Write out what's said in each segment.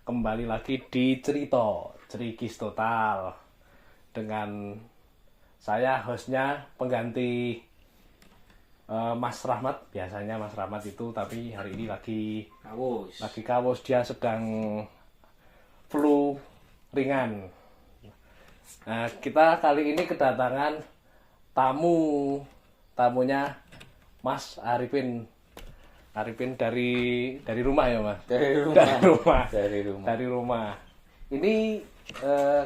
kembali lagi di Cerikis Total dengan saya hostnya pengganti Mas Rahmat. Biasanya Mas Rahmat itu, tapi hari ini lagi kawus, dia sedang flu ringan. Nah, kita kali ini kedatangan tamunya Mas Arifin dari rumah ya Mas? Dari rumah. Ini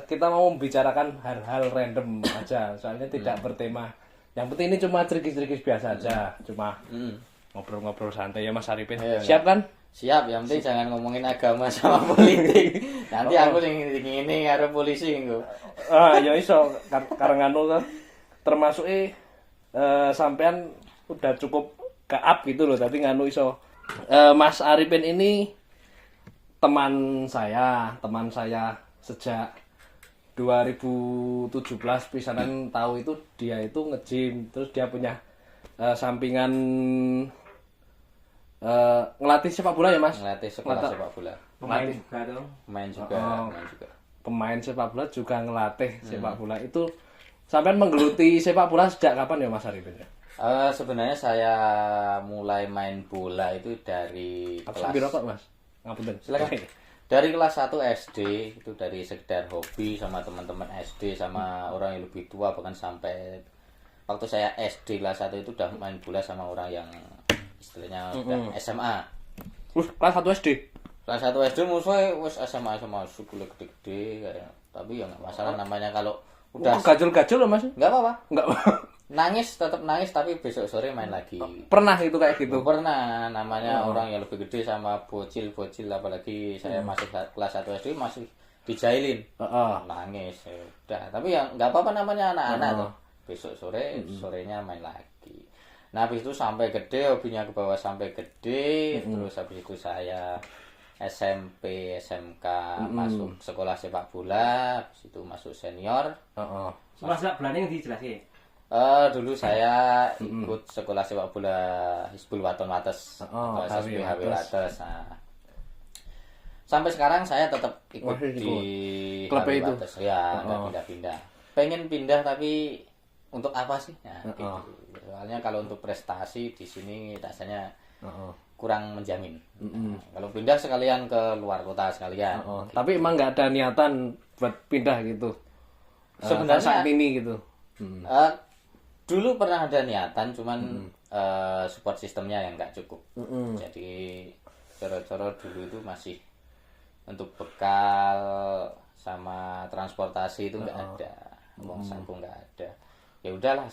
kita mau membicarakan hal-hal random aja, soalnya tidak bertema. Yang penting ini cuma cerikis-cerikis biasa aja, cuma ngobrol-ngobrol santai ya Mas Arifin. Siap kan? Siap, yang penting jangan ngomongin agama sama politik. Nanti aku ini karo polisi engko. Ya iso karena kan termasuk sampean udah cukup ke-up gitu loh, tapi nganu iso. Mas Arifin ini teman saya sejak 2017 pisanan tahu itu dia itu nge-gym, terus dia punya sampingan ngelatih sepak bola ya Mas? Ngelatih sekolah sepak bola. Pemain juga. Pemain sepak bola juga ngelatih sepak bola. Itu sampean menggeluti sepak bola sejak kapan ya Mas Arifin? Sebenarnya saya mulai main bola itu dari kelas berapa Mas? Ngapunten. Silakan. Dari kelas 1 SD, itu dari sekedar hobi sama teman-teman SD sama orang yang lebih tua, bahkan sampai waktu saya SD kelas 1 itu udah main bola sama orang yang istilahnya udah SMA. Kelas 1 SD. Kelas 1 SD musuhnya wis SMA suku gede-gede kayak. Tapi ya enggak masalah, namanya kalau udah gajul-gajul loh Mas. Enggak apa-apa. Enggak. Tetap nangis tapi besok sore main lagi. Pernah itu kayak gitu? Pernah, namanya orang yang lebih gede sama bocil-bocil, apalagi saya masih kelas 1 SD masih dijailin. Nangis ya udah. Tapi ya enggak apa-apa, namanya anak-anak tuh. Besok sorenya main lagi. Nah, habis itu sampai gede, hobinya ke bawah sampai gede, terus habis itu saya SMP, SMK masuk sekolah sepak bola, habis itu masuk senior. Sekolah sepak bola yang dijelasin. Dulu saya ikut sekolah sepak bola Hizbul Waton Wates atau SSBHW Wates. Nah, sampai sekarang saya tetap ikut di klub itu. Wates. Ya, nggak pindah-pindah. Pengen pindah tapi untuk apa sih? Nah, gitu. Soalnya kalau untuk prestasi di sini rasanya kurang menjamin. Nah, kalau pindah sekalian ke luar kota sekalian. Gitu. Tapi emang nggak ada niatan buat pindah gitu. Sebenarnya saat ini gitu. Dulu pernah ada niatan, cuman support sistemnya yang nggak cukup. Jadi coro-coro dulu itu masih untuk bekal sama transportasi itu nggak ada, uang saku nggak ada. Ya udahlah,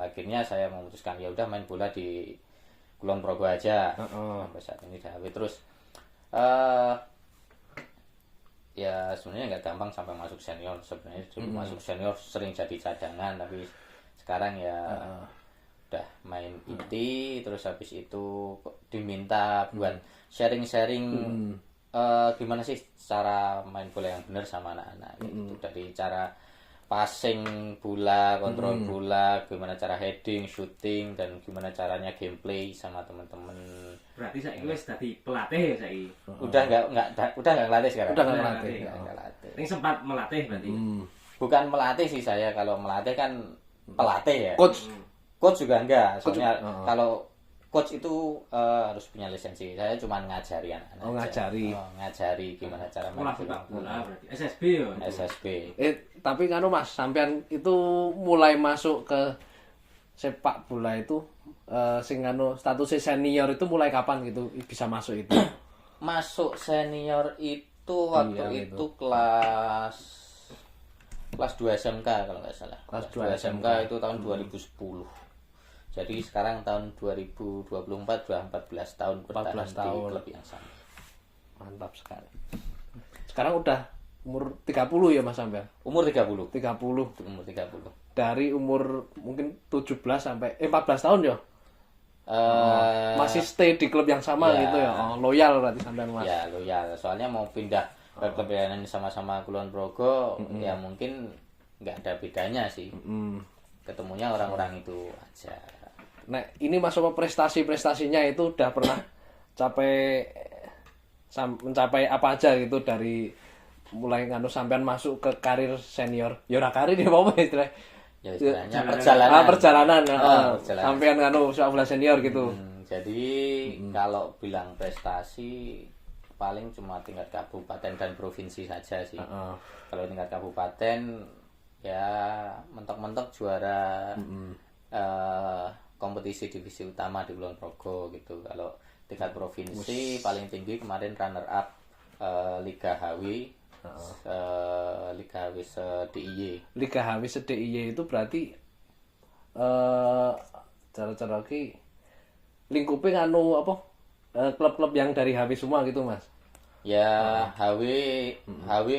akhirnya saya memutuskan ya udah main bola di Kulon Progo aja. Sampai saat ini dah. Terus ya sebenarnya nggak gampang sampai masuk senior. Sebenarnya dulu masuk senior sering jadi cadangan, tapi sekarang ya udah main IT, terus habis itu diminta buat sharing-sharing gimana sih cara main bola yang benar sama anak-anak gitu. Dari cara passing bola, kontrol bola, gimana cara heading, shooting, dan gimana caranya gameplay sama teman-teman. Berarti saya wis dadi pelatih ya saya. Udah nggak ngelatih sekarang. Udah nggak ngelatih. Ini sempat melatih berarti. Bukan melatih sih saya, kalau melatih kan pelatih ya. Coach juga enggak. Soalnya kalau coach itu harus punya lisensi. Saya cuma ngajari anak-anak. Ngajari gimana cara main bola berarti. SSB ya. SSB. Tapi kan Mas, sampean itu mulai masuk ke sepak bola itu sing statusnya senior itu mulai kapan gitu bisa masuk itu? Masuk senior itu waktu itu kelas 2 SMK kalau nggak salah. Kelas 2 SMK itu tahun 2010. Jadi sekarang tahun 2024 sudah 14 tahun bertahan di klub yang sama. Mantap sekali. Sekarang udah umur 30 ya Mas sampean? Umur 30. Umur 30. Dari umur mungkin 17 sampai 14 tahun ya? Masih stay di klub yang sama gitu ya? Loyal berarti sampean Mas? Ya loyal, soalnya mau pindah ke klub yang sama-sama Kulon Progo, ya mungkin nggak ada bedanya sih. Ketemunya orang-orang itu aja. Nah ini masuk ke prestasi-prestasinya itu udah pernah capai mencapai apa aja gitu dari mulai nganu sampean masuk ke karir senior. Ya ora karir ya apa istilah. Ya istilahnya perjalanan. Perjalanan. Perjalanan. Sampean nganu sepak bola senior gitu. Jadi kalau bilang prestasi paling cuma tingkat kabupaten dan provinsi saja sih. Kalau tingkat kabupaten ya mentok-mentok juara kompetisi divisi utama di Kulon Progo gitu. Kalau tingkat provinsi paling tinggi kemarin runner up Liga HW. Liga HW se-DIY. Liga HW se-DIY itu berarti cara-cara ki lingkupnya nganu apa? Klub-klub yang dari HW semua gitu, Mas. Ya, HW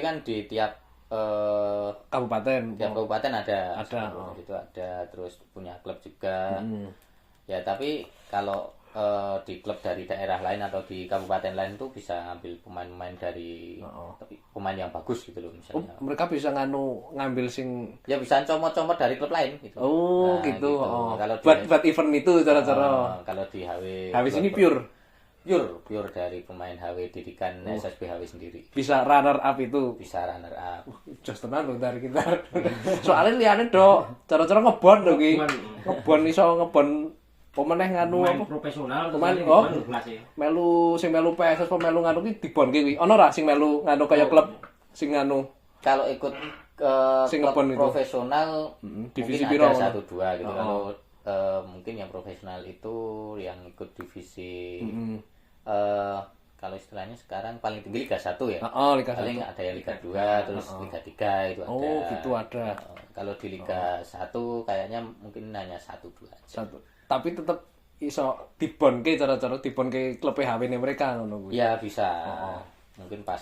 kan di tiap Kabupaten. tiap kabupaten ada. Ada. Itu ada, terus punya klub juga. Ya, tapi kalau di klub dari daerah lain atau di kabupaten lain tuh bisa ambil pemain-pemain dari tapi pemain yang bagus gitu loh misalnya. Mereka bisa ngambil sing Ya bisa comot-comot dari klub lain gitu. Oh, Nah, gitu. Kalau buat event itu cara-cara. kalau di HW HW sini pure pure dari pemain HW didikan SSB HW sendiri. bisa runner up itu. Bisa runner up. Just tenan lho dari kita. Soalnya liane dok, cara-cara ngebon lho ki. Ngebon iso ngebon pemeneh nganu Pemain apa? profesional Pemain kelas ya. melu sing melu PSS apa melu nganu ki dibonke kuwi. Ono ra sing melu nganu kaya klub sing nganu Kalau ikut ke Sing klub ngebon itu. profesional divisi mungkin piro ada ono? satu dua gitu. Kalau mungkin yang profesional itu yang ikut divisi kalau istilahnya sekarang paling tinggi Liga 1 ya. Liga 1. Paling ada yang Liga 2 terus Liga 3 itu ada. Oh, gitu ada. Kalau di Liga 1 kayaknya mungkin hanya 1-2 aja. Satu. Tapi tetep iso dibonke cara-cara dibonke klub HW mereka ngono kuwi. Ya bisa. Mungkin pas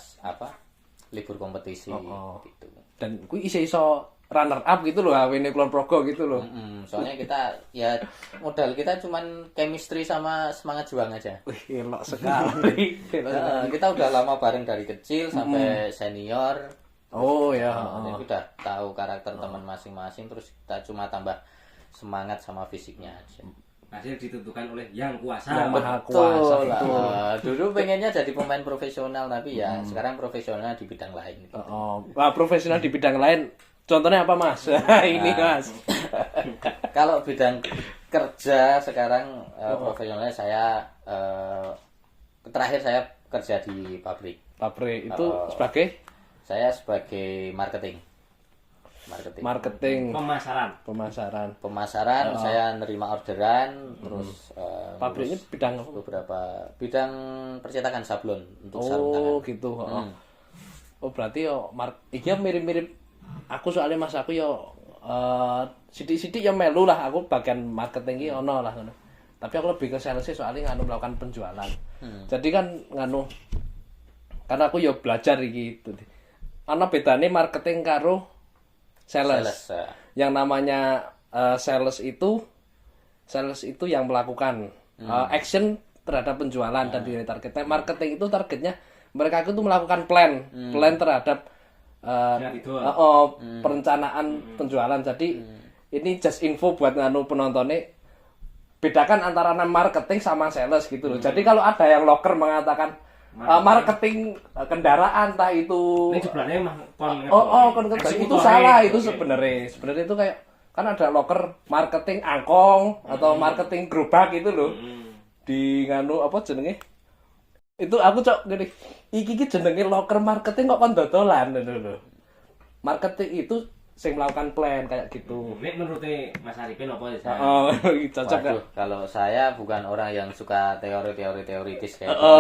libur kompetisi gitu. Dan kuwi iso runner up gitu loh HW Kulon Progo gitu loh. Soalnya kita ya modal kita cuman chemistry sama semangat juang aja. Wih, elok sekali. Kita udah lama bareng dari kecil sampai senior. Oh ya. Jadi udah tahu karakter teman masing-masing, terus kita cuma tambah semangat sama fisiknya aja. Hasil ditentukan oleh yang kuasa. Yang maha kuasa. Betul. Dulu pengennya jadi pemain profesional tapi ya sekarang profesional di bidang lain. Gitu. Profesional di bidang lain. Contohnya apa, Mas? Ini, Mas. Kalau bidang kerja sekarang profesionalnya saya terakhir saya kerja di pabrik. Pabrik itu sebagai Saya sebagai marketing. Marketing, Pemasaran. pemasaran. Saya nerima orderan, terus Pabriknya bidang apa? beberapa bidang percetakan sablon untuk sarung tangan. Oh, gitu. Oh, berarti yo iki mirip-mirip aku soalnya Mas aku yo sidik-sidik ya melu lah aku bagian marketing iki ono lah ngono. Tapi aku lebih ke sales soalnya nganu melakukan penjualan. Jadi kan nganu karena aku yo belajar iki gitu. Ana bedane marketing karo sales. Yang namanya sales itu yang melakukan action terhadap penjualan dan dari targetnya. Marketing itu targetnya mereka itu melakukan plan terhadap perencanaan penjualan. Jadi ini just info buat nganu penontonnya. Bedakan antara marketing sama sales gitu loh. Jadi kalau ada yang loker mengatakan marketing kendaraan entah itu Ini sebenarnya mah itu salah itu sebenarnya itu kayak kan ada loker marketing angkong atau marketing gerobak gitu loh di nganu apa jenenge itu aku gini iki jenenge loker marketing kok kon dodolan gitu loh. Marketing itu sing melakukan plan kayak gitu. Nek menurut Mas Arifin apa ya? Cocok kan? Kalau saya bukan orang yang suka teori-teori teoritis kayak gitu.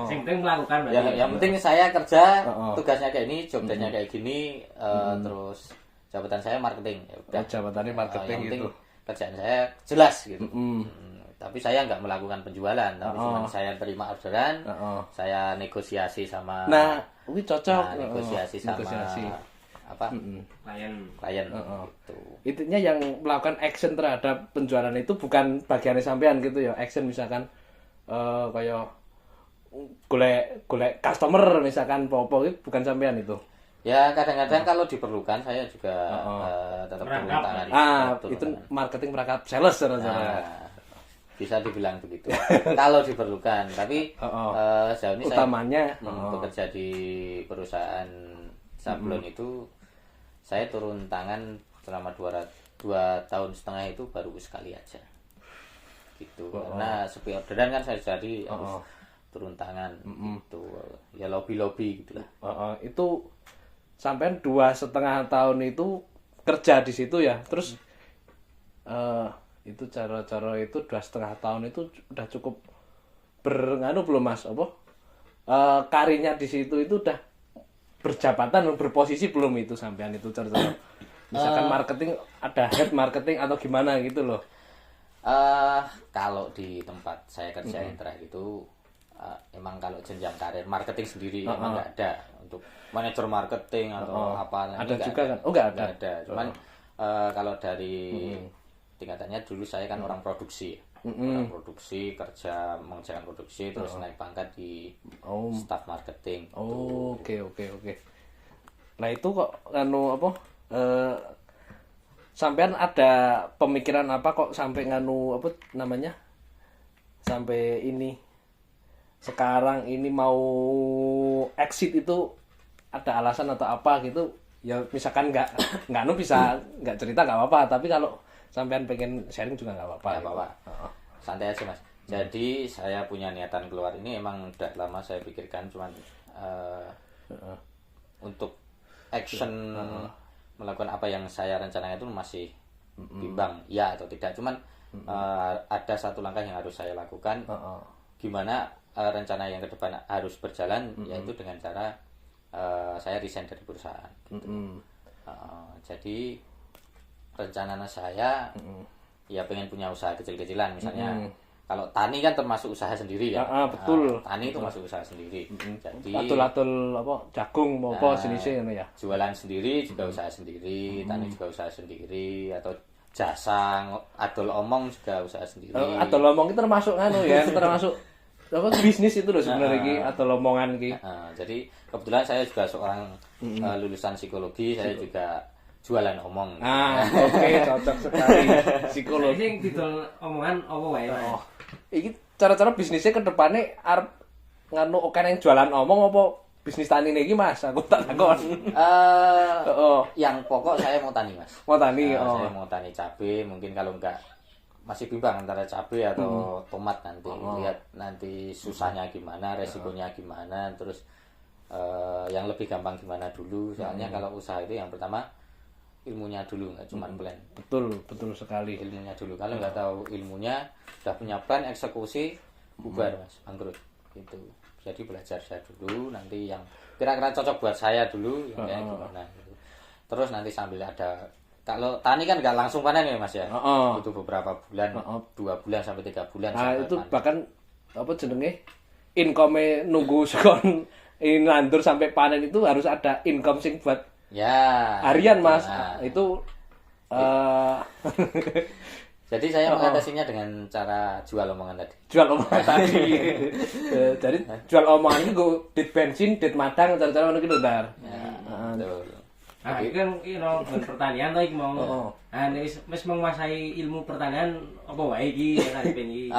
Yang penting melakukan. Yang penting saya kerja, tugasnya kayak ini, jobdesknya kayak gini, terus jabatan saya marketing. Ya udah. Jabatannya marketing yang penting gitu. kerjaan saya jelas gitu. Tapi saya nggak melakukan penjualan, tapi cuma saya terima orderan, saya negosiasi sama. Nah, ini cocok. Negosiasi sama. Klien gitu. Intinya yang melakukan action terhadap penjualan itu bukan bagiannya sampean gitu ya. Action misalkan kayak golek customer misalkan popo itu bukan sampean itu. Ya kadang-kadang kalau diperlukan saya juga tetap turun tangan. Itu marketing merangkap sales bisa dibilang begitu. Kalau diperlukan, tapi sejauh ini utamanya saya bekerja di perusahaan sablon itu saya turun tangan selama 2 tahun setengah itu baru sekali aja gitu. Karena sepi orderan kan saya jadi harus turun tangan gitu. Ya lobby gitulah. Itu sampai 2,5 tahun itu kerja di situ ya. Terus itu cara-cara itu 2,5 tahun itu udah cukup bernganu belum Mas? Karirnya di situ itu udah berjabatan, berposisi belum itu sampean itu cara-cara? Misalkan marketing, ada head marketing atau gimana gitu loh. Kalau di tempat saya kerja yang terakhir itu emang kalau jenjang karir marketing sendiri emang nggak ada untuk manajer marketing atau apa. Ada juga kan? Oh nggak ada. Nggak ada. Cuman kalau dari tingkatannya dulu saya kan orang produksi. Orang produksi, kerja mengerjakan produksi, terus naik pangkat di staff marketing. Oke. Nah itu kok sampean ada pemikiran apa kok sampai sampai ini sekarang ini mau exit itu ada alasan atau apa gitu? Ya misalkan nggak bisa nggak cerita nggak apa-apa, tapi kalau sampean pengen sharing juga nggak apa-apa. Nggak apa-apa. Santai aja Mas. Jadi saya punya niatan keluar ini emang udah lama saya pikirkan, cuman untuk action melakukan apa yang saya rencanakan itu masih bimbang ya atau tidak. Cuman ada satu langkah yang harus saya lakukan. Gimana rencana yang ke depan harus berjalan, yaitu dengan cara saya resign dari perusahaan. Gitu. Jadi rencana saya ya pengen punya usaha kecil-kecilan, misalnya kalau tani kan termasuk usaha sendiri ya. Betul. Tani itu masuk usaha sendiri. Jadi atul-atul jagung mau apa jenisnya ya. Jualan sendiri juga usaha sendiri, tani juga usaha sendiri, atau jasa adol omong juga usaha sendiri. Adol omong itu termasuk termasuk bisnis itu loh sebenarnya atau omongan ki. Jadi kebetulan saya juga seorang lulusan psikologi, saya juga jualan omong. Oke, cocok sekali. Psikologi. Sing didol omongan apa wae. Iki cara-cara bisnisnya ke depannya arep yang jualan omong apa bisnis tani iki Mas? Aku tak takon. Yang pokok saya mau tani Mas. Mau tani. Saya mau tani cabai, mungkin kalau enggak masih bimbang antara cabai atau tomat nanti. Lihat nanti susahnya gimana, resikonya gimana, terus yang lebih gampang gimana dulu. Soalnya kalau usaha itu yang pertama ilmunya dulu, nggak cuma plan. Betul sekali. Ilmunya dulu. Kalau nggak tahu ilmunya, udah punya plan, eksekusi, bubar Mas, bangkrut. Gitu. Jadi belajar saya dulu, nanti yang kira-kira cocok buat saya dulu, yang kayak gimana. Gitu. Terus nanti sambil ada, kalau tani kan nggak langsung panen ya Mas ya. Itu beberapa bulan, 2 bulan sampai 3 bulan. Itu panen. Bahkan apa jenenge income nunggu sekon ini nandur sampai panen itu harus ada income sing buat harian Mas. Itu jadi saya mengatasinya dengan cara jual omongan tadi. Jadi jual omongan itu go dit bensin, dit madang, cara-cara ngono ki lho, Dar. Betul. Iki kan pertanian to iki mau. Wis menguasai ilmu pertanian apa wae iki aripen iki.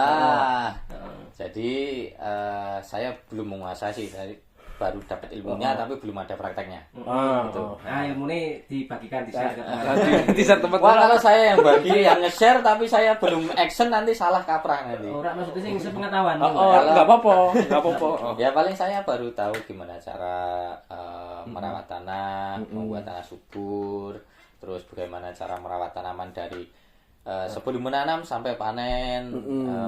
Jadi saya belum menguasai sih, baru dapat ilmunya tapi belum ada prakteknya. Gitu. Ilmunya dibagikan di share ke teman. Wah, kalau saya yang bagi yang nge-share tapi saya belum action nanti salah kaprah nanti. Ora maksudnya sing sepengetahuan. Enggak apa-apa. Ya paling saya baru tahu gimana cara merawat tanah, membuat tanah subur, terus bagaimana cara merawat tanaman dari sebelum menanam sampai panen,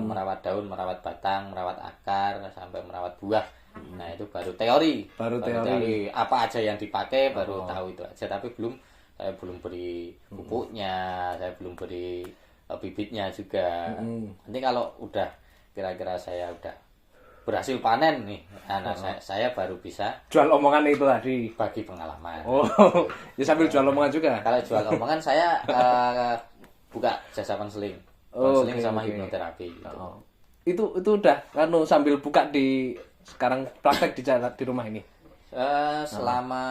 merawat daun, merawat batang, merawat akar, sampai merawat buah. Nah itu baru teori. Apa aja yang dipakai baru tahu itu aja. Tapi saya belum beri pupuknya, saya belum beri bibitnya juga. Nanti kalau udah kira-kira saya udah berhasil panen nih, saya baru bisa jual omongan itu tadi. Bagi pengalaman. Ya sambil jual omongan juga. Kalau jual omongan saya buka jasa konseling, sama hipnoterapi. Itu udah sambil buka di sekarang praktek di rumah ini. Selama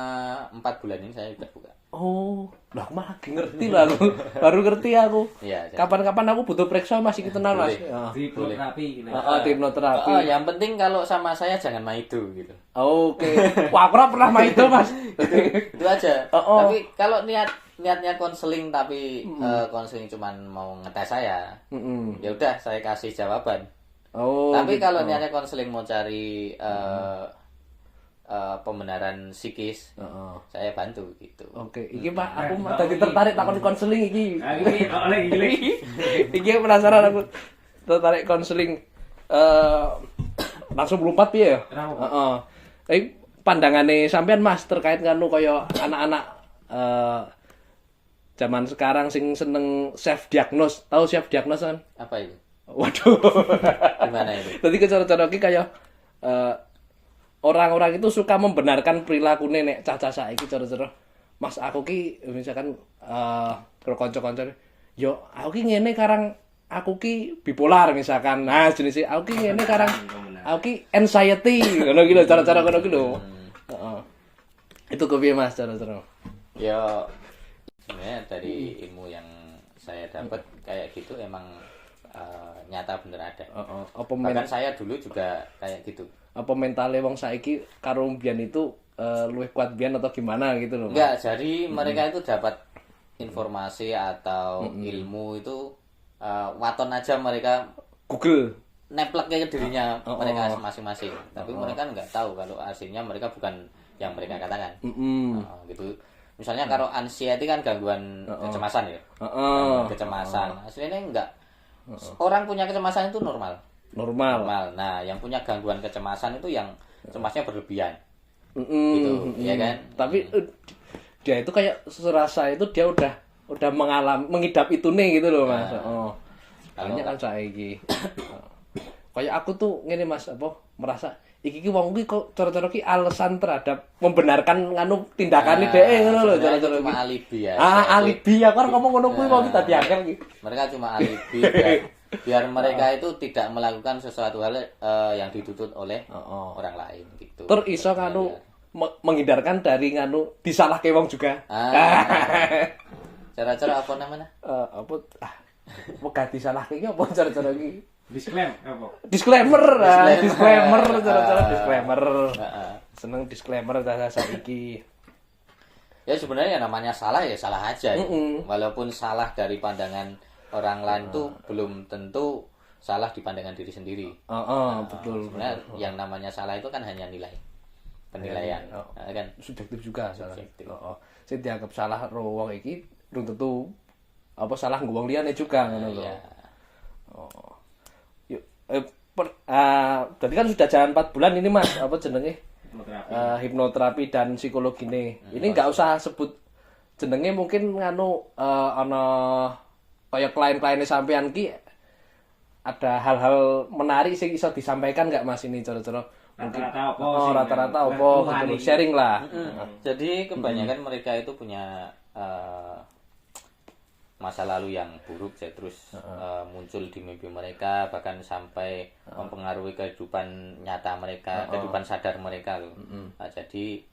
4 bulan ini saya udah buka. Oh, lah aku malah lagi ngerti lah aku. Baru ngerti aku. Iya. Kapan-kapan aku butuh periksa Mas iki tenan Mas. Hipnoterapi. Heeh, hipnoterapi. Oh, yang penting kalau sama saya jangan maido gitu. Oke. Wah, aku ora pernah maido Mas. Itu aja. Oh. Tapi kalau niatnya konseling tapi konseling cuman mau ngetes saya, ya udah saya kasih jawaban. Oh. Tapi kalau niatnya konseling mau cari pembenaran psikis, saya bantu gitu. Oke, iki Pak, aku tadi tertarik takon konseling iki. Iki oleh iki. Iki penasaran aku tertarik konseling. Langsung melompat piye ya? Heeh. Pandangane sampean Mas terkait nganu kaya anak-anak zaman sekarang sing seneng self diagnose. Tahu self diagnose kan? Apa itu? Waduh. Gimana itu? Tadi cara-cara iki kaya orang-orang itu suka membenarkan perilaku nenek caca saiki cara-cara. Mas aku ki misalkan karo kanca-kanca yo aku ki ngene karang aku ki bipolar misalkan. Nah, jenis aku ki ngene karang aku ki anxiety ngono ki lho cara-cara ngono ki lho. Heeh. Itu kepiye Mas cara-cara? Ya sebenarnya dari ilmu yang saya dapat kayak gitu emang nyata bener ada. Bahkan saya dulu juga kayak gitu. Apa mentalnya wong saiki karo mbiyen itu luwih kuat mbiyen atau gimana gitu loh. Enggak, jadi mereka itu dapat informasi atau ilmu itu waton aja mereka Google neplek ke dirinya mereka masing-masing. Tapi mereka nggak tahu kalau aslinya mereka bukan yang mereka katakan. Gitu. Misalnya kalau anxiety kan gangguan kecemasan ya. Kecemasan. Aslinya enggak. Orang punya kecemasan itu normal. Nah, yang punya gangguan kecemasan itu yang cemasnya berlebihan. Gitu, ya kan? Tapi dia itu kayak serasa itu dia udah mengidap itu nih gitu loh Mas. Hanya kan saiki. Kayak aku tuh ngene Mas, apa merasa iki wong iki kok cara-cara ki alasan terhadap membenarkan nganu tindakan dhek ngono lho cara-cara cuma alibi ya. Alibi aku kan ngomong ngono kuwi mau kita diangkel iki. Mereka cuma alibi biar mereka itu tidak melakukan sesuatu hal yang dituntut oleh orang lain gitu. Tur iso nganu menghindarkan dari nganu disalahke wong juga. Cara-cara apa namanya? Apa gak disalahke iki apa cara-cara iki? Disclaimer. Disclaimer cara-cara disclaimer. Seneng disclaimer saiki. Ya sebenarnya namanya salah ya salah aja. Walaupun salah dari pandangan orang lain tuh belum tentu salah di pandangan diri sendiri. Betul. Sebenarnya yang namanya salah itu kan hanya penilaian. Kan subjektif juga salah. Sing dianggap salah wong iki belum tentu apa salah wong liyane juga ngono lho. Yuk tadi kan sudah jalan 4 bulan ini Mas, apa jenenge? Hipnoterapi dan psikologi ini. Ini enggak usah sebut jenenge mungkin nganu ana kayak klien-kliennya sampean ki ada hal-hal menarik sih bisa disampaikan nggak Mas ini cara-cara mungkin rata-rata apa gitu sharing lah. Jadi kebanyakan mereka itu punya masa lalu yang buruk ya terus muncul di mimpi mereka bahkan sampai mempengaruhi kehidupan nyata mereka, kehidupan sadar mereka loh. Jadi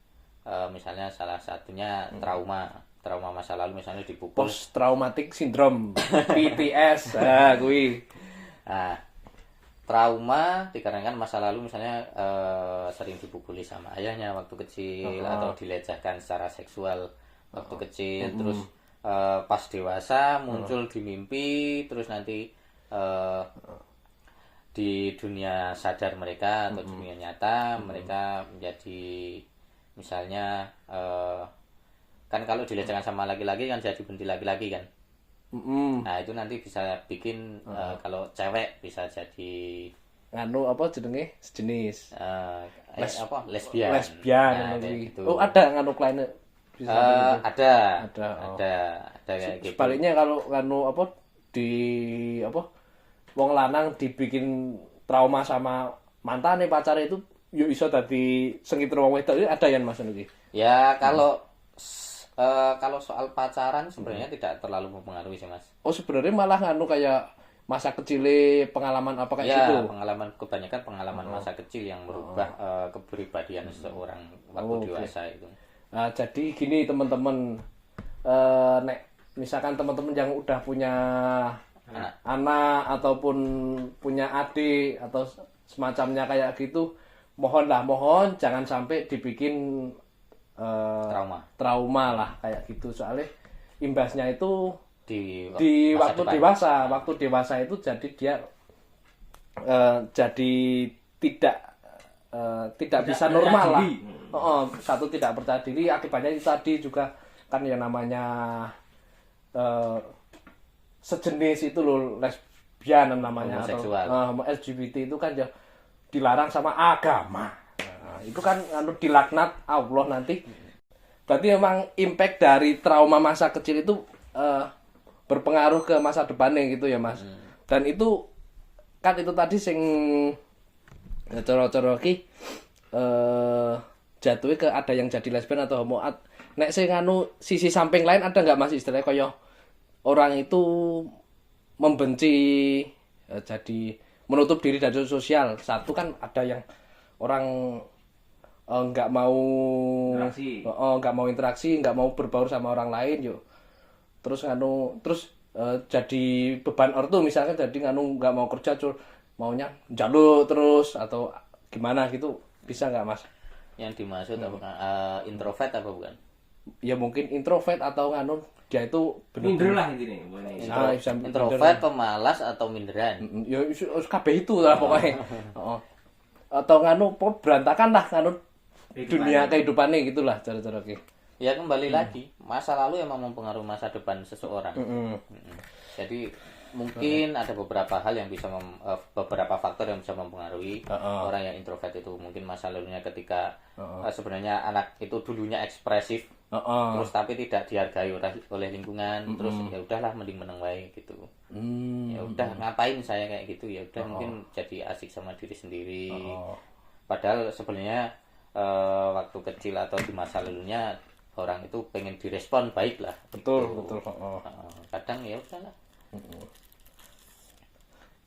misalnya salah satunya trauma masa lalu misalnya dipukul post traumatic syndrome PTS kuwi. Nah, trauma dikarenakan masa lalu misalnya sering dipukuli sama ayahnya waktu kecil atau dilecehkan secara seksual waktu kecil terus pas dewasa muncul di mimpi terus nanti di dunia sadar mereka atau dunia nyata mereka menjadi misalnya kan kalau dilecehkan sama laki-laki kan jadi benci laki-laki kan. Nah itu nanti bisa bikin kalau cewek bisa jadi nganu apa jenenge sejenis lesbian. Nah, gitu. Oh ada nganu kliennya bisa ada kayak gitu. Sebaliknya kalau nganu apa di apa wong lanang dibikin trauma sama mantane pacare itu yo iso dadi sengit wong wedok ada yang Mas iki. Ya kalau soal pacaran sebenarnya tidak terlalu mempengaruhi sih Mas. Oh sebenarnya malah nganu kayak masa kecil pengalaman apa kayak gitu? Ya kebanyakan pengalaman masa kecil yang merubah kepribadian seseorang waktu dewasa itu. Nah, jadi gini teman-teman nek misalkan teman-teman yang udah punya anak ataupun punya adik atau semacamnya kayak gitu, mohon jangan sampai dibikin trauma lah kayak gitu, soalnya imbasnya itu di waktu dewasa itu jadi dia jadi tidak bisa normal lah. Satu tidak percaya diri, akibatnya itu tadi juga kan yang namanya sejenis itu loh, lesbian namanya atau LGBT itu kan ya dilarang sama agama. Itu kan dilaknat Allah nanti. Berarti memang impact dari trauma masa kecil itu berpengaruh ke masa depannya gitu ya Mas. Dan itu kan itu tadi sing coro-coro ki jatuhnya ke ada yang jadi lesbian atau homo. Nek sing sisi samping lain ada nggak Mas, istilahnya kaya orang itu membenci, jadi menutup diri dari sosial. Satu kan ada yang orang nggak mau interaksi, nggak mau berbaur sama orang lain yuk. Terus jadi beban ortu misalkan, jadi nggak mau kerja, maunya jaluk terus atau gimana gitu, bisa nggak Mas? Yang dimaksud introvert apa bukan? Ya mungkin introvert atau dia itu minder lah intinya. Introvert, pemalas atau minderan. Ya kabeh itu lah pokoknya. Atau berantakan lah dunia kehidupannya gitulah cara-cara ki. Ya kembali lagi, masa lalu emang mempengaruhi masa depan seseorang. Jadi mungkin ada beberapa hal yang bisa beberapa faktor yang bisa mempengaruhi orang yang introvert itu. Mungkin masa lalunya ketika sebenarnya anak itu dulunya ekspresif, terus tapi tidak dihargai oleh lingkungan, terus ya udahlah mending meneng wae gitu. Ya udah ngapain saya kayak gitu, ya udah mungkin jadi asik sama diri sendiri. Padahal sebenarnya waktu kecil atau di masa lalunya orang itu pengen direspon baik lah. Betul. Kadang ya udahlah.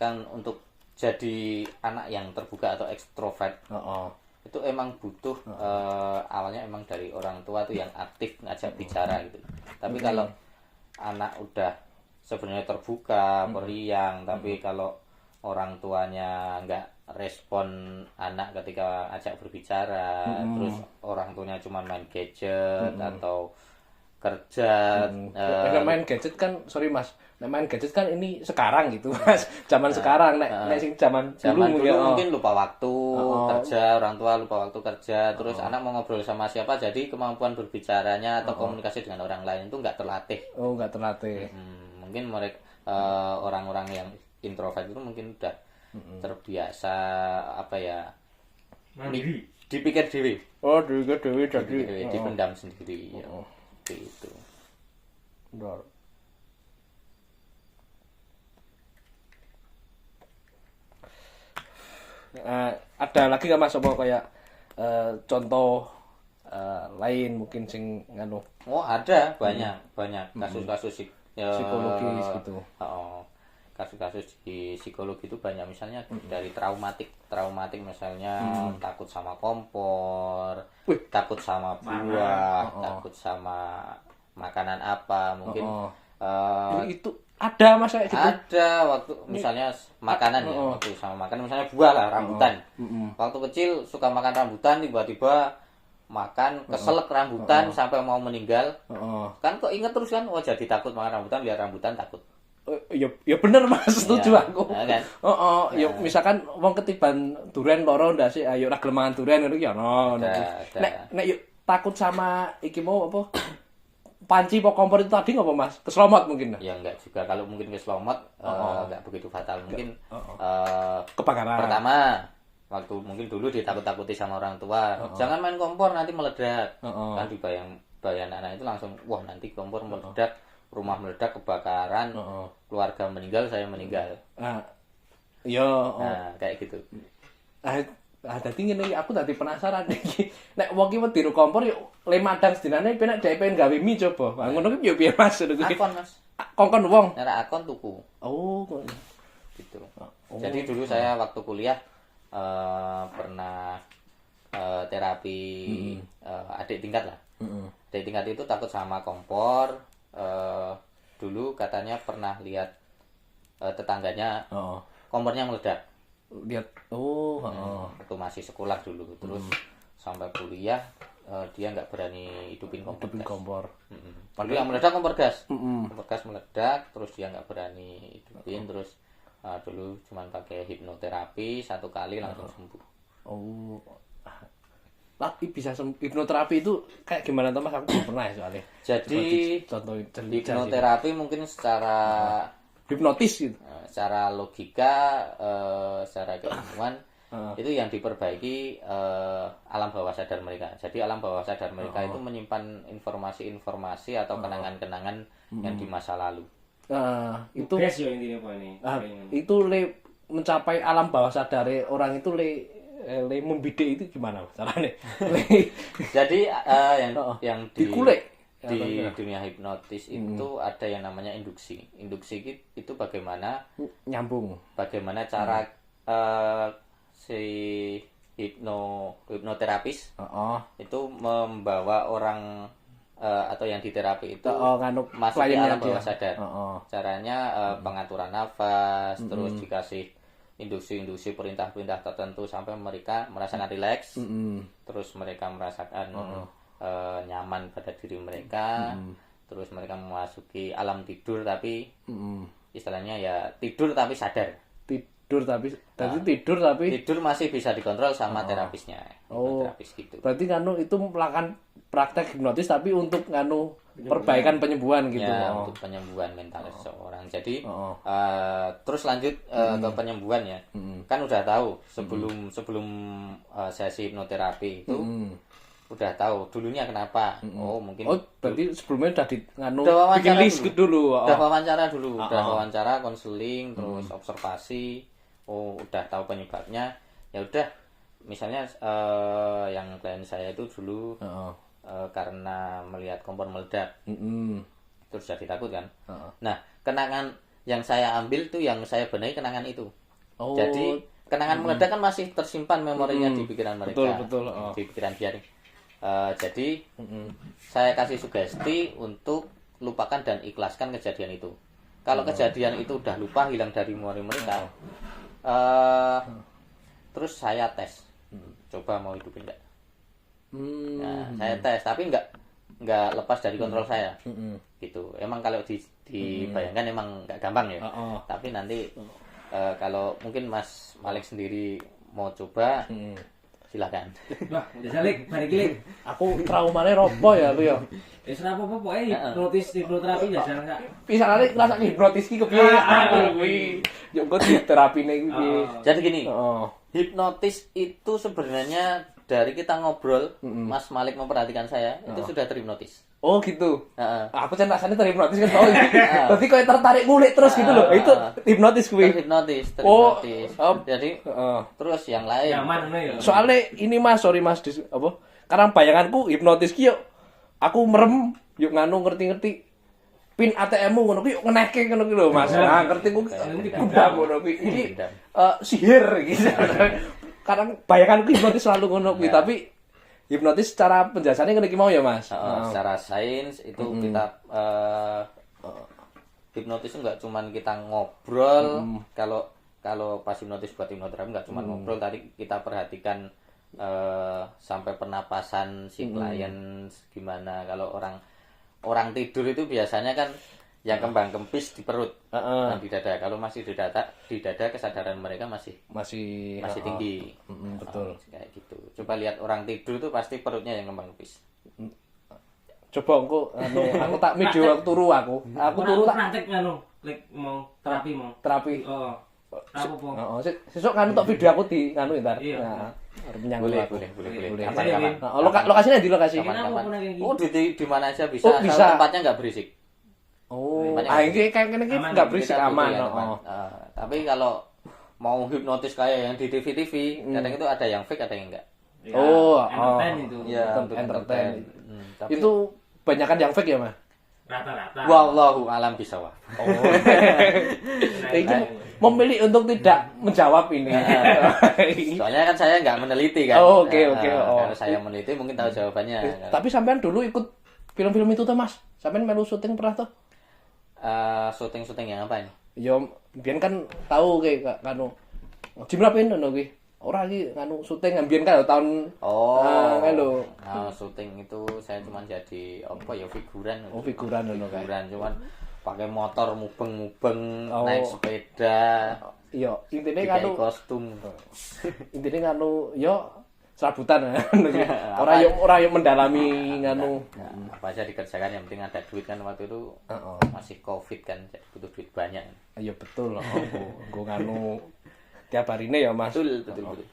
Kan untuk jadi anak yang terbuka atau ekstrovert itu emang butuh awalnya emang dari orang tua tuh yang aktif ngajak bicara gitu. Tapi kalau anak udah sebenarnya terbuka, periang, tapi kalau orang tuanya nggak respon anak ketika ajak berbicara, terus orang tuanya cuma main gadget atau kerja. Main gadget kan, sorry Mas, main gadget kan ini sekarang gitu Mas, zaman sekarang nek sing zaman dulu mungkin lupa waktu kerja, orang tua lupa waktu kerja, terus anak mau ngobrol sama siapa, jadi kemampuan berbicaranya atau komunikasi dengan orang lain itu nggak terlatih. Nggak terlatih. Mungkin mereka orang-orang yang introvert itu mungkin udah terbiasa apa ya, dipikir diri. Dipikir diri jadi dipendam sendiri ya. Itu. Benar. Ada lagi nggak Mas apa kayak contoh lain mungkin sing ada banyak kasus-kasus psikologis gitu. Kasus-kasus di psikologi itu banyak, misalnya dari traumatik misalnya takut sama kompor, takut sama buah, takut sama makanan apa, mungkin itu ada Mas kayak gitu. Ada waktu misalnya makanan ya, waktu sama makan misalnya buah lah, rambutan. Waktu kecil suka makan rambutan, tiba-tiba makan keselak rambutan sampai mau meninggal. Kan kok inget terus kan, jadi takut makan rambutan, lihat rambutan takut. Ya bener Mas, setuju aku. Kan? Ya misalkan wong ketiban duren loro ndak sih, ayo ora gelem mangan duren ngono ya ono. Nek yuk takut sama iki mau apa? Panci pok kompor itu tadi ngopo Mas? Keselomot mungkin. Ya enggak juga, kalau mungkin keselomot enggak begitu fatal. Mungkin kebakaran. Pertama, waktu mungkin dulu ditakut-takuti sama orang tua, jangan main kompor nanti meledak. Kan dibayang anak itu langsung, wah nanti kompor meledak, rumah meledak, kebakaran, keluarga meninggal, saya meninggal. Kayak gitu. Dadi ngene aku dadi penasaran iki. Nek wong ki wedi kompor yo le madang sedinane penak dhek pengen gawe mie coba. Ngono ki yo piye Mas? Akon Mas. Kongkon wong. Nek akon tuku. Gitu. Jadi dulu saya waktu kuliah pernah terapi adik tingkat lah. Dari tingkat itu takut sama kompor. Dulu katanya pernah lihat tetangganya kompornya meledak. Lihat Waktu masih sekolah dulu. Terus sampai kuliah dia nggak berani hidupin kompor. Padahal yang meledak kompor gas. Kompor gas meledak, terus dia nggak berani hidupin. Terus dulu cuman pakai hipnoterapi 1 kali langsung sembuh. Tapi bisa hipnoterapi itu kayak gimana tuh Mas? Aku belum pernah ya soalnya. Jadi contoh hipnoterapi mungkin secara hipnotis gitu. Secara logika, secara keilmuan itu yang diperbaiki alam bawah sadar mereka. Jadi alam bawah sadar mereka itu menyimpan informasi-informasi atau kenangan-kenangan yang di masa lalu. Itu best ya intinya Pak ini. Itu mencapai alam bawah sadar orang itu membidik itu gimana caranya? Jadi yang dikulik di dunia hipnotis itu ada yang namanya induksi. Induksi itu bagaimana nyambung. Bagaimana cara si hipnoterapis itu membawa orang atau yang diterapi itu masuk ke alam bawah sadar. Caranya pengaturan nafas, terus dikasih induksi-induksi perintah-perintah tertentu sampai mereka merasakan rileks, terus mereka merasakan nyaman pada diri mereka, terus mereka memasuki alam tidur tapi istilahnya ya tidur tapi sadar. Tidur masih bisa dikontrol sama terapisnya. Terapis gitu. Berarti itu melakukan praktek hipnotis tapi untuk perbaikan penyembuhan gitu. Ya, untuk penyembuhan mental seseorang. Jadi terus lanjut ke penyembuhan ya. Kan udah tahu sebelum sesi hipnoterapi itu udah tahu dulunya kenapa. Mungkin berarti sebelumnya udah bikin list dulu. Udah wawancara dulu, udah wawancara, konseling, terus observasi. Udah tahu penyebabnya. Ya udah, misalnya yang klien saya itu dulu karena melihat kompor meledak, terus jadi takut kan. Nah, kenangan yang saya ambil tuh yang saya benahi kenangan itu. Jadi kenangan meledak kan masih tersimpan memorinya di pikiran mereka. Betul. Di pikiran dia. Jadi saya kasih sugesti untuk lupakan dan ikhlaskan kejadian itu. Kalau kejadian itu udah lupa, hilang dari memori mereka, terus saya tes, coba mau hidupin enggak. Nah, saya tes, tapi enggak lepas dari kontrol saya, gitu. Emang kalau dibayangkan emang enggak gampang ya. Tapi nanti kalau mungkin Mas Malik sendiri mau coba, silakan. Wah, udah salik, balik lagi. Aku traumanya ropo ya aku ya. Wis ora apa-apa pokoke hipnoterapi ya jangan enggak. Pisanane ngrasa hipnotis ki kepiye kuwi. Yo kok terapine kuwi. Jadi gini. Hipnotis itu sebenarnya dari kita ngobrol, Mas Malik memperhatikan saya, itu sudah terhipnotis. Oh gitu. Aku kan rasanya terhipnotis kan tau. Berarti kayak tertarik ngulik terus gitu loh. Itu hipnotis kuwi. Terhipnotis. Jadi terus yang lain. Ya. Soalnya ini Mas, sorry Mas, karena bayanganku hipnotis ki yo aku merem yuk ngerti-ngerti pin ATM-mu ngono ki ngenehke ngono ki lho Mas. Nah, ngerti ku gundam ngono ki. Iki sihir gitu. Karena bayanganku hipnotis selalu ngono kuwi, tapi hipnotis secara penjelasannya ngene iki mau ya Mas. Secara sains itu kita hipnotis enggak cuman kita ngobrol. Kalau pas hipnotis buat hipnoterapi enggak cuman ngobrol, tadi kita perhatikan sampai pernapasan si klien gimana. Kalau orang tidur itu biasanya kan yang kembang kempis di perut dan di dada. Kalau masih di dada kesadaran mereka masih tinggi. Betul. Kayak gitu. Coba lihat orang tidur tuh pasti perutnya yang kembang kempis. Coba aku tak video aku turu aku. Aku turu tak praktek mau terapi. Apa-apa. Sesuk tak video aku di entar. Iya. Boleh. Kapan-kapan. Lokasinya di lokasi. Di mana aja bisa. Bisa. Tempatnya nggak berisik. Ini kayak gini nggak berisik, aman. Tapi kalau mau hipnotis kayak yang di TV-TV, kadang itu ada yang fake, ada yang enggak. Entertain itu. Ya, untuk entertain. Itu banyakan yang fake ya, Mas? Rata-rata. Wallahu alam bisawab. Itu memilih untuk tidak menjawab ini. Soalnya kan saya nggak meneliti kan. Oke. Kalau saya meneliti mungkin tahu jawabannya. Tapi sampean dulu ikut film-film itu tuh Mas. Sampeyan melu syuting pernah tuh? Syuting yang apa ini? Ya mbiyen kan tahu kayak kanu. Jim Rapin ngono kuwi. Ora iki nganu syuting mbiyen kan tahun lho. Syuting itu saya cuma jadi apa ya figuran. Oh, figuran ngono kae. Figuran cuman pakai motor mubeng-mubeng, naik sepeda. Iya, intine Dikai kanu kostum. intine kanu yo serabutan ora yo mendalami nganu. Apa aja dikerjakan yang penting ada duit kan waktu itu. Masih Covid kan, jadi butuh duit banyak. Iya betul loh. Go nganu tiap hari ini ya Mas. Betul.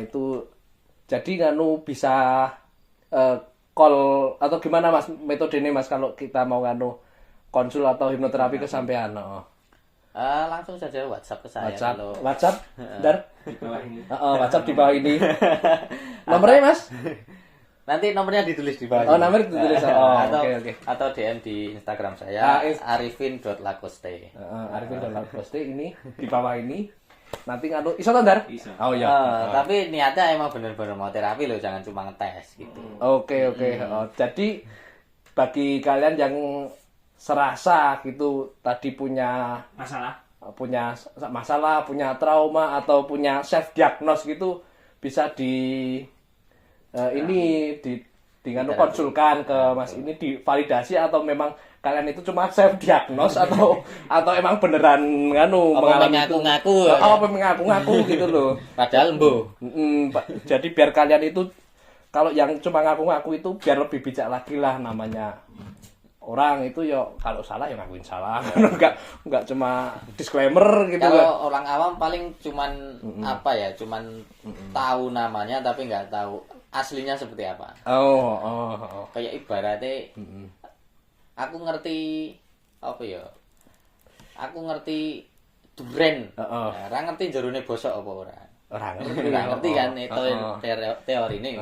Itu jadi nganu bisa call atau gimana Mas metodenya Mas kalau kita mau nganu konsul atau hipnoterapi ke sampean? Langsung saja WhatsApp ke saya. WhatsApp Dar Di bawah ini. WhatsApp di bawah ini. Nomornya Mas? Nanti nomornya ditulis di bawah. Oh, nomor ditulis. Oke. Atau DM di Instagram saya arifin.lacoste. Arifin.lacoste ini di bawah ini. Nanti nganu iso to Dar? Iso. Oh iya. Tapi niatnya emang bener-bener mau terapi loh, jangan cuma ngetes gitu. Oke. Jadi bagi kalian yang serasa gitu tadi punya masalah, punya trauma atau punya self diagnose gitu bisa nganu konsulkan ke Mas ini divalidasi atau memang kalian itu cuma self diagnose atau emang beneran nganu mengalami mengaku-ngaku. Apa mengaku-ngaku gitu loh. Padahal mbo. Jadi biar kalian itu kalau yang cuma ngaku-ngaku itu biar lebih bijak lagi lah namanya. Orang itu ya kalau salah ya ngakuin salah. Enggak cuma disclaimer gitu. Kalau orang awam paling cuman cuman tahu namanya tapi nggak tahu aslinya seperti apa. Kayak ibaratnya aku ngerti duren. Ora ngerti jerone bosok apa ora. Ora ngerti kan itu teori ini.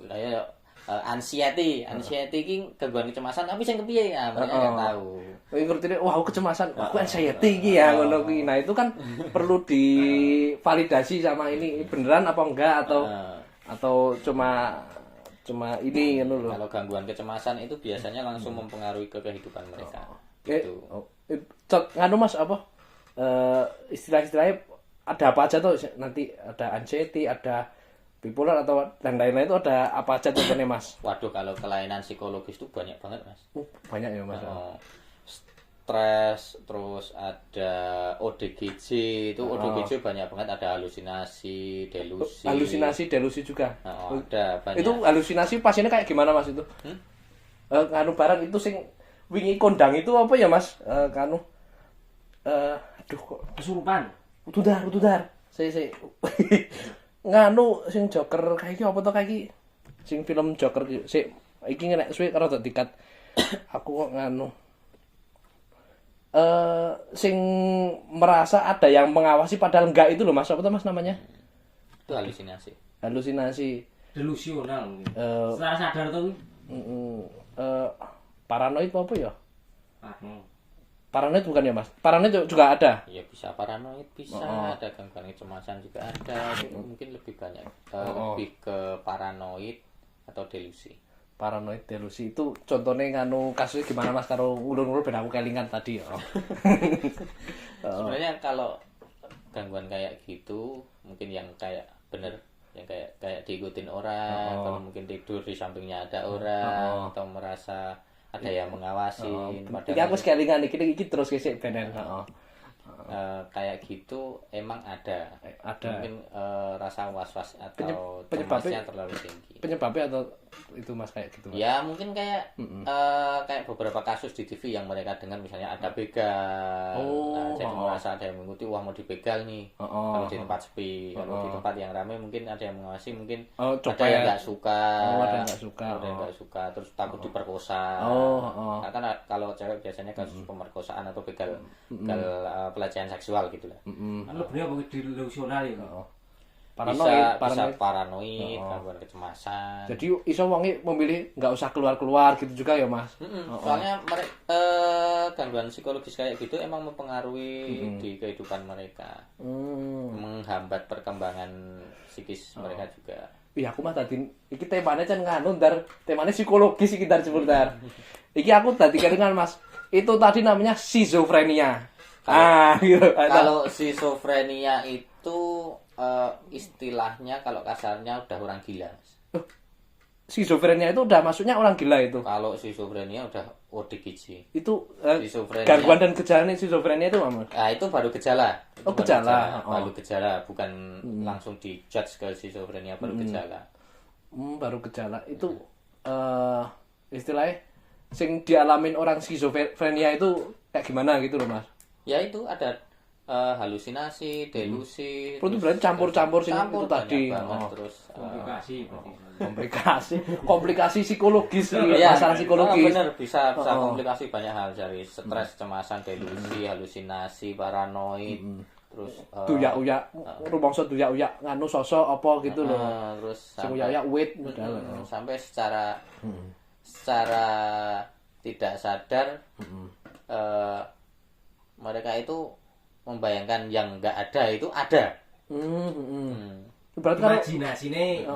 Kayak anxiety iki gangguan kecemasan tapi sing kepiye ya mereka enggak tahu. Kowe ngerti wah aku kecemasan, aku anxiety iki ya ngono kuwi. Nah, itu kan perlu divalidasi sama ini beneran apa enggak atau cuma ini ngono loh. Kalau gangguan kecemasan itu biasanya langsung mempengaruhi ke kehidupan mereka. Gitu. Nganu Mas apa? Istilah-istilahnya ada apa aja tuh nanti ada anxiety, ada bipolar atau dan lain-lain itu ada apa aja contohnya Mas? Waduh, kalau kelainan psikologis itu banyak banget Mas. Banyak ya Mas. Stres, terus ada ODGJ itu ODGJ banyak banget, ada halusinasi delusi juga. Ada banyak. Itu halusinasi pasiennya kayak gimana Mas itu? Kanu barang itu sing wingi kondang itu apa ya Mas? Kanu aduh kok Kesurupan. Ududar. Saya nganu sing Joker kayak iki apa to kayak iki? Sing film Joker iki nek suwe karo dikat. Aku kok nganu sing merasa ada yang mengawasi padahal enggak itu loh Mas. Apa tuh Mas namanya? Itu halusinasi. Delusional. Setelah sadar tuh paranoid apa ya? Paranoid bukan ya Mas? Paranoid juga ada? Iya bisa paranoid, bisa ada gangguan kecemasan juga ada. Mungkin lebih banyak lebih ke paranoid atau delusi. Paranoid delusi itu contohnya nganu kasusnya gimana Mas karo ulun-ulun ben aku kelingan tadi ya. Sebenarnya kalau gangguan kayak gitu mungkin yang kayak bener yang kayak diikutin orang, kalau mungkin tidur di sampingnya ada orang atau merasa ada yang mengawasi. Iki aku kelingan iki terus gesek benen. Kayak gitu emang ada. Mungkin rasa was-was atau penyebabnya terlalu tinggi. Penyebabnya atau itu Mas kayak gitu Mas? Ya mungkin kayak kayak beberapa kasus di TV yang mereka dengar misalnya ada begal. Jadi merasa ada yang mengikuti, wah mau dibegal nih. Kalau di tempat sepi, kalau di tempat yang ramai mungkin ada yang mengawasi, mungkin ada yang nggak suka. Ada yang nggak suka, terus takut diperkosa. Nah, kan kalau cewek biasanya kasus pemerkosaan atau begal pelecehan seksual gitu lah. Kan lebihnya delusional ya. Bisa paranoid, gangguan kecemasan. Jadi iso wonge memilih nggak usah keluar-keluar gitu juga ya Mas. Soalnya gangguan psikologis kayak gitu emang mempengaruhi di kehidupan mereka. Menghambat perkembangan psikis mereka juga. iya aku mah tadi iki temanya can nganu ndar temanya psikologis iki ndar sebentar. Iki aku tadi kelingan Mas. Itu tadi namanya schizofrenia. Gitu. Kalau schizofrenia itu istilahnya kalau kasarnya udah orang gila. Schizofrenia itu udah maksudnya orang gila itu. Kalau schizofrenia udah ODGJ. Itu Schizofrenia. gangguan dan gejala schizofrenia itu Mas. Nah, itu baru gejala. Oh, gejala. Baru gejala, bukan langsung dijudge ke schizofrenia, baru gejala. Baru gejala. Itu istilahnya sing dialamin orang schizofrenia itu kayak gimana gitu loh Mas. Ya itu ada halusinasi, delusi. Itu berarti campur-campur sing itu tadi. Terus komplikasi psikologis ya, masalah psikologis. Bener bisa komplikasi banyak hal dari stres, cemasan, delusi, halusinasi, paranoid, terus duyak-uyak rumangsa duyak-uyak nganu sosok apa gitu loh. Terus sing uyak-uyak wit sampai secara tidak sadar mereka itu membayangkan yang enggak ada itu ada. Berarti kalau imajinasine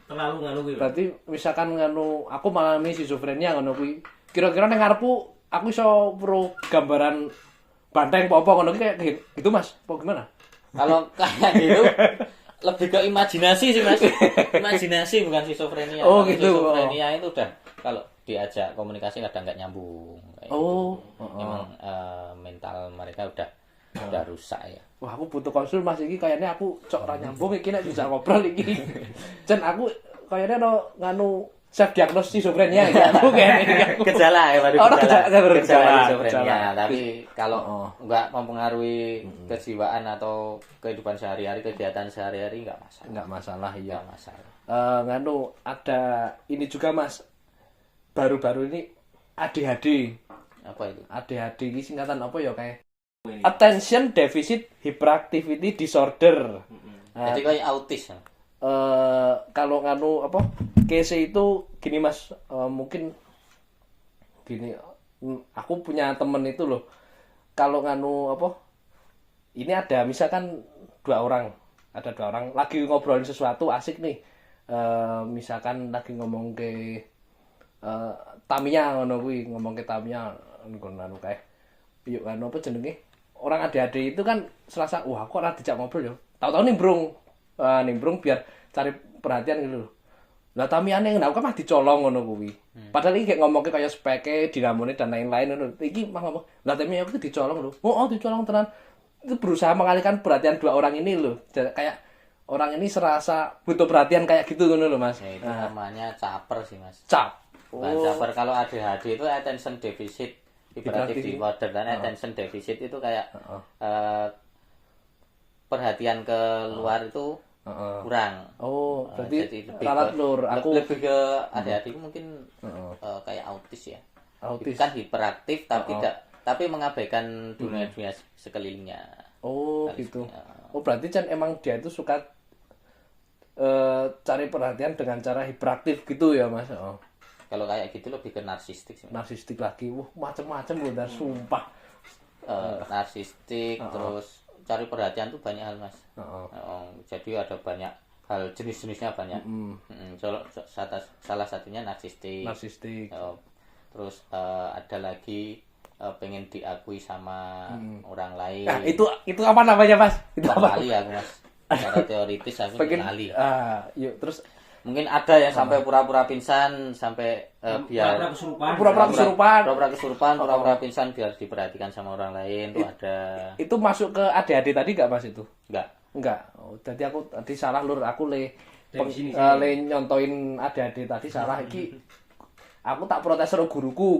terlalu nganu kuwi. Berarti misalkan nganu aku mengalami schizofrenia ngono kuwi. Kira-kira ning ngarepku aku iso pro gambaran banteng apa ngono ki kayak gitu Mas. Apa gimana? Kalau kayak gitu lebih ke imajinasi sih Mas. Imajinasi bukan schizofrenia. Oh gitu. Schizofrenia itu udah kalau diajak komunikasi kadang nggak nyambung. Kayak gitu. Emang mental mereka udah rusak ya. Wah, aku butuh konsul Mas iki kayaknya aku cok ra nyambung iki nek bisa ngobrol iki. Jan aku kayaknya nganu self diagnosis schizofrenia ya aku kayaknya gejala ya baru gejala schizofrenia. Tapi kalau enggak mempengaruhi kejiwaan atau kehidupan sehari-hari, kegiatan sehari-hari enggak masalah. Enggak masalah iya. Enggak masalah. Nganu ada ini juga Mas. Baru-baru ini ADHD. Apa itu? ADHD ini singkatan apa ya kayak Attention Deficit Hyperactivity Disorder. Jadi kayak autis ya? Kalau nganu apa case itu gini Mas, mungkin gini aku punya temen itu loh, kalau nganu apa ini ada misalkan dua orang lagi ngobrolin sesuatu asik nih, misalkan lagi ngomong ke Tamiya ngono kuwi, ngomong ke Tamiya ngono kae yuk anu apa jenenge orang ADHD itu kan serasa wah kok ora dijak ngobrol yo tahu-tahu nimbrung biar cari perhatian gitu loh. Lah Tamiyane aku kan mah dicolong ngono kuwi. Padahal iki kayak ngomongke kaya speke, dinamone dan lain-lain ngono. Iki mah ngomong, lah Tamiya aku dicolong lho. Oh, dicolong tenan. Itu berusaha mengalihkan perhatian dua orang ini loh. Kayak orang ini serasa butuh perhatian kayak gitu ngono lho Mas. Ya, itu namanya caper sih Mas. Caper kalau ADHD itu attention deficit hyperactive disorder, dan attention deficit itu kayak perhatian ke luar itu kurang. Oh, berarti ralat lur. Aku lebih ke ADHD mungkin kayak autis ya. Autis kan hiperaktif tapi mengabaikan dunia sekelilingnya. Oh, gitu. Oh, berarti kan emang dia itu suka cari perhatian dengan cara hiperaktif gitu ya, Mas. Oh. Kalau kayak gitu lebih ke narsistik sih. Narsistik lagi. Wah, macam-macam loh, dan sumpah. Narsistik terus cari perhatian tuh banyak hal Mas. Jadi ada banyak hal, jenis-jenisnya banyak. Salah satunya narsistik. Terus ada lagi pengen diakui sama orang lain. Nah, itu apa namanya Mas? Itu apa? Lali aku Mas. Secara teoritis aku lali. Yuk terus mungkin ada yang sampai pura-pura pingsan sampai biar pura-pura kesurupan, pura-pura pingsan biar diperhatikan sama orang lain tuh ada. Itu masuk ke ADHD tadi enggak Mas itu? Enggak. Oh, tadi aku salah lur, aku le nyontoin ADHD tadi salah iki. Aku tak protes karo guruku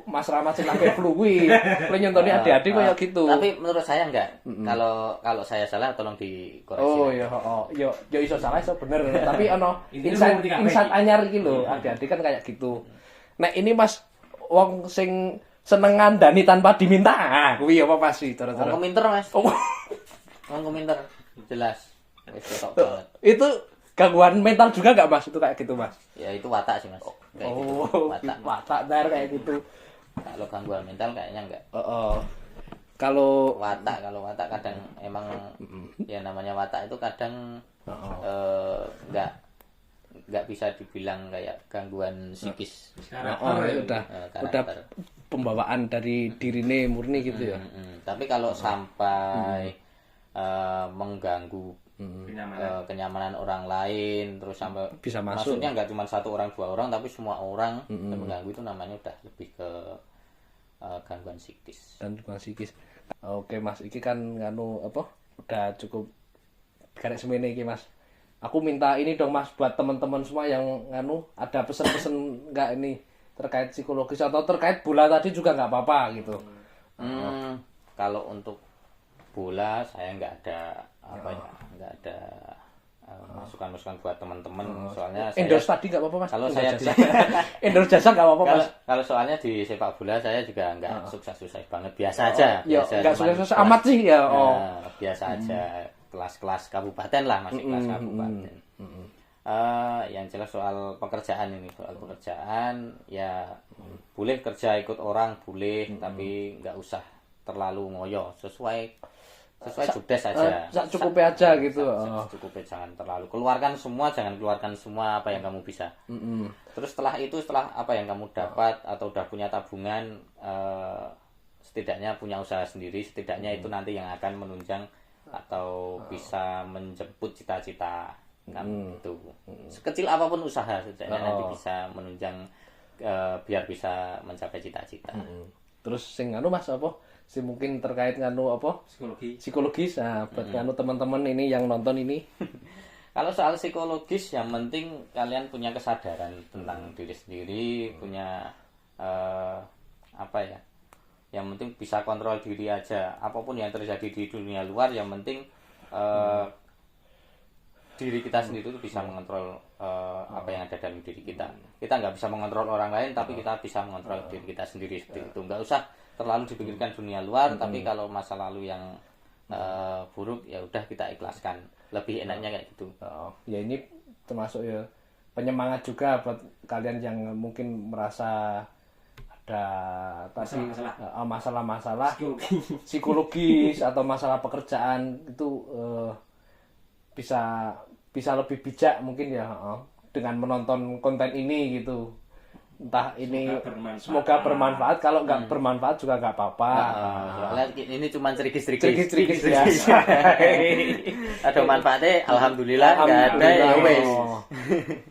Mas Rahmat sing lagi flu kuwi. Le nyontoni ADHD koyo gitu. Tapi menurut saya enggak. Kalau saya salah tolong dikoreksi. Oh iya, yo iso salah iso bener. Tapi ono insight anyar iki lho, ADHD kan kayak gitu. Nek ini Mas wong sing seneng ngandani tanpa diminta. Kuwi apa pasti cara-cara. Wong keminter Mas. Wong keminter. Jelas. Wis ketok banget. Itu gangguan mental juga enggak Mas? Itu kayak gitu Mas? Ya itu watak sih Mas. Kayak gitu. Watak dar kayak gitu. Kalau gangguan mental kayaknya enggak. Kalau watak kadang emang ya namanya watak itu kadang enggak nggak bisa dibilang kayak gangguan psikis. Udah pembawaan dari dirine murni gitu ya. Tapi kalau sampai mengganggu kenyamanan orang lain, terus sampai bisa masuk. Maksudnya nggak cuma 1 orang 2 orang, tapi semua orang yang mengganggu, itu namanya udah lebih ke gangguan psikis. Gangguan psikis. Oke Mas, iki kan udah cukup karek semene iki Mas. Aku minta ini dong Mas buat teman-teman semua yang ada pesan-pesan enggak ini terkait psikologis atau terkait bola tadi juga nggak apa-apa gitu. Kalau untuk bola saya nggak ada nggak ada masukan-masukan buat teman-teman, soalnya endorse tadi nggak apa-apa Mas. Kalau saya endorse jasa nggak apa-apa Mas. Kalau soalnya di sepak bola saya juga nggak sukses-sukses banget, biasa aja. Ya nggak sukses amat sih ya. Biasa aja, kelas-kelas kabupaten lah, masih kelas kabupaten. Yang jelas soal pekerjaan ya boleh kerja ikut orang boleh, tapi nggak usah terlalu ngoyo, sesuai jobdesk saja. Cukupnya aja gitu. Cukupnya, jangan terlalu jangan keluarkan semua apa yang kamu bisa. Terus setelah apa yang kamu dapat atau udah punya tabungan, setidaknya punya usaha sendiri, setidaknya itu nanti yang akan menunjang atau bisa menjemput cita-cita kan itu. Sekecil apapun usaha setidaknya nanti bisa menunjang biar bisa mencapai cita-cita. Terus sing Mas sih mungkin terkait psikologis buat teman-teman ini yang nonton ini. Kalau soal psikologis, yang penting kalian punya kesadaran tentang diri sendiri, punya yang penting bisa kontrol diri aja. Apapun yang terjadi di dunia luar, yang penting diri kita sendiri itu bisa mengontrol apa yang ada dalam diri kita. Kita nggak bisa mengontrol orang lain, tapi kita bisa mengontrol diri kita sendiri seperti itu. Nggak usah terlalu dipikirkan dunia luar, tapi kalau masa lalu yang buruk ya udah kita ikhlaskan. Lebih enaknya kayak gitu. Ya ini termasuk ya penyemangat juga buat kalian yang mungkin merasa ada masalah psikologis atau masalah pekerjaan itu bisa lebih bijak mungkin ya dengan menonton konten ini gitu. Entah ini semoga bermanfaat, kalau nggak bermanfaat juga nggak apa-apa. Ini cuma cerikis ya. Ada manfaatnya, alhamdulillah. Nggak ada ya wes.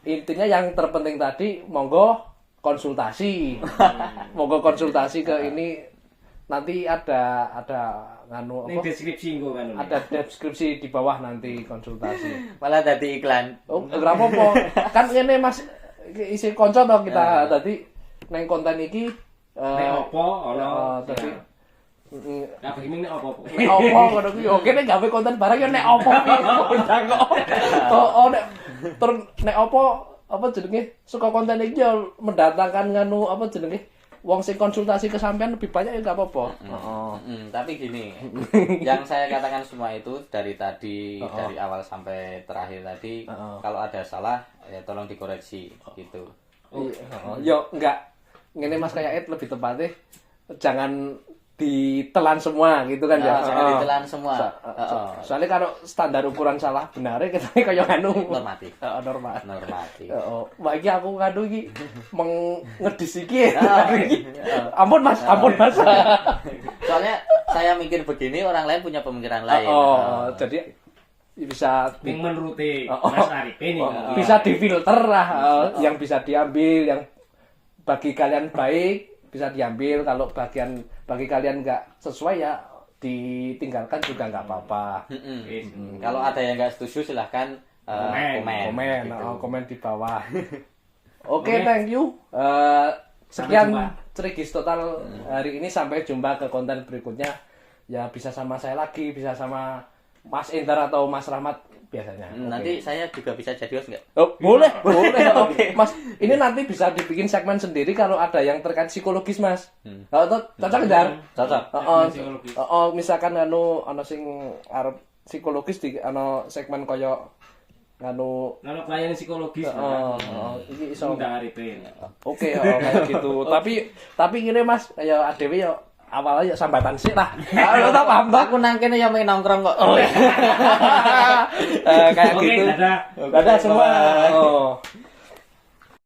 Intinya yang terpenting tadi, monggo konsultasi ke ini. Nanti ada deskripsi ada deskripsi di bawah nanti konsultasi. Malah tadi iklan. Ora apa-apa. Kan ngene Mas, isi konco to kita tadi neng konten iki nek opo ana tadi nek opo ngono kuwi oke nek gawe konten barang yo nek opo undang kok nek opo apa jenenge suka konten iki yo mendatangkan wong sing konsultasi ke sampean lebih banyak ya enggak apa-apa. Tapi gini, yang saya katakan semua itu dari awal sampai terakhir tadi, kalau ada salah ya tolong dikoreksi gitu. Yo enggak ngene Mas kayak lebih tepatnya jangan ditelan semua gitu kan ya. Jangan ditelan semua. Soalnya kalau standar ukuran salah benare kita kaya normatif. Normatif. Wah iki aku iki ngedis iki. Ampun Mas. Soalnya saya mikir begini, orang lain punya pemikiran lain. Jadi bisa menuruti Mas Arifin bisa difilter lah yang bisa diambil, yang bagi kalian baik bisa diambil, kalau bagi kalian nggak sesuai ya ditinggalkan juga nggak apa-apa. Kalau ada yang nggak setuju silahkan komen di bawah. Oke, thank you. Sekian Cerigis Total hari ini, sampai jumpa ke konten berikutnya. Ya bisa sama saya lagi, bisa sama Mas Ender atau Mas Rahmat biasanya. Nanti saya juga bisa jadi host nggak? Boleh. Mas, ini nanti bisa dibikin segmen sendiri kalau ada yang terkait psikologis, Mas. Cocok nggak? Cocok. Misalkan ono sing arep psikologis di segmen koyo pelayanan psikologis. Iki iso Mbak Arifin. Oke, kayak gitu. Tapi ngene Mas, ya adewe ya awalnya sambatan sih lah. Lo tak paham tak? Aku nang kene ya main nongkrong kok. Kayak gitu. Dadah semua.